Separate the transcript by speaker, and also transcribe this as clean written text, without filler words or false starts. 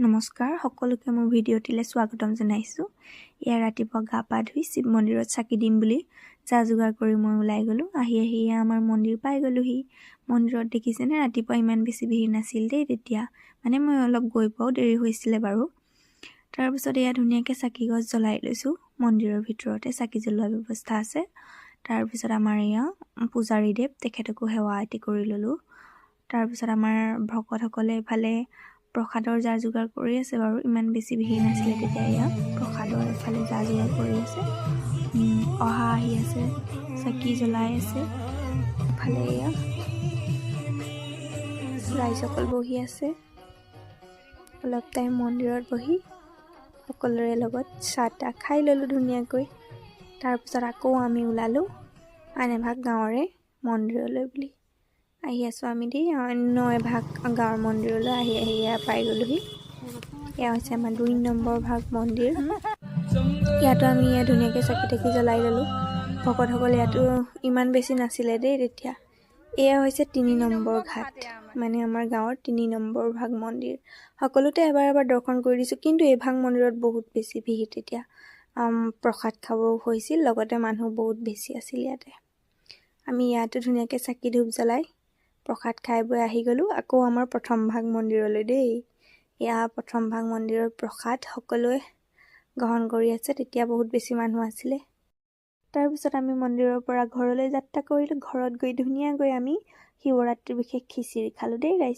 Speaker 1: নমস্কাৰ সকলোকে মোৰ ভিডিঅ'টিলে স্বাগতম জনাইছোঁ। ইয়াৰ ৰাতিপুৱা গা পা ধুই শিৱ মন্দিৰত চাকি দিম বুলি যা যোগাৰ কৰি মই ওলাই গ'লোঁ। আহি আমাৰ মন্দিৰ পাই গ'লোহি। মন্দিৰত দেখিছেনে ৰাতিপুৱা ইমান বেছি ভিৰ নাছিল দেই তেতিয়া, মানে মই অলপ গৈ পোৱাও দেৰি হৈছিলে বাৰু। তাৰপিছত এয়া ধুনীয়াকৈ চাকি গছ জ্বলাই লৈছোঁ। মন্দিৰৰ ভিতৰতে চাকি জ্বলোৱাৰ ব্যৱস্থা আছে। তাৰপিছত আমাৰ এয়া পূজাৰীদেৱ, তেখেতকো সেৱা এটি কৰি ল'লোঁ। তাৰপিছত আমাৰ ভকতসকলে এফালে প্ৰসাদৰ যা যোগাৰ কৰি আছে বাৰু, ইমান বেছি ভিৰ নাছিলে তেতিয়া। এয়া প্ৰসাদৰ এফালে যা যোগাৰ কৰি আছে, অহা আহি আছে, চাকি জ্বলাই আছে। ইফালে এয়া ৰাইজসকল বহি আছে। অলপ টাইম মন্দিৰত বহি সকলোৰে লগত চাহ তাহ খাই ল'লোঁ ধুনীয়াকৈ। তাৰপিছত আকৌ আমি ওলালোঁ আন এভাগ গাঁৱৰে মন্দিৰলৈ বুলি। আহি আছোঁ আমি দেই অন্য এভাগ গাঁৱৰ মন্দিৰলৈ আহি এয়া পাই গ'লোহি। এয়া হৈছে আমাৰ 2 নম্বৰ ভাগ মন্দিৰ। ইয়াতো আমি ধুনীয়াকৈ চাকি তাকি জ্বলাই ল'লোঁ। ভকতসকল ইয়াতো ইমান বেছি নাছিলে দেই তেতিয়া। এয়া হৈছে 3 নম্বৰ ঘাট, মানে আমাৰ গাঁৱৰ 3 নম্বৰ ভাগ মন্দিৰ। সকলোতে এবাৰ দৰ্শন কৰি দিছোঁ, কিন্তু এই ভাগ মন্দিৰত বহুত বেছি ভিৰ তেতিয়া। প্ৰসাদ খাবও হৈছিল, লগতে মানুহ বহুত বেছি আছিল ইয়াতে। আমি ইয়াতো ধুনীয়াকৈ চাকি ধূপ জ্বলাই প্ৰসাদ খাই বৈ আহি গ'লোঁ আকৌ আমাৰ প্ৰথম ভাগ মন্দিৰলৈ দেই। এয়া প্ৰথম ভাগ মন্দিৰৰ প্ৰসাদ সকলোৱে গ্ৰহণ কৰি আছে, তেতিয়া বহুত বেছি মানুহ আছিলে। তাৰপিছত আমি মন্দিৰৰ পৰা ঘৰলৈ যাত্ৰা কৰিলোঁ। ঘৰত গৈ ধুনীয়াকৈ আমি শিৱৰাত্ৰিৰ বিশেষ খিচিৰি খালোঁ দেই ৰাইজ।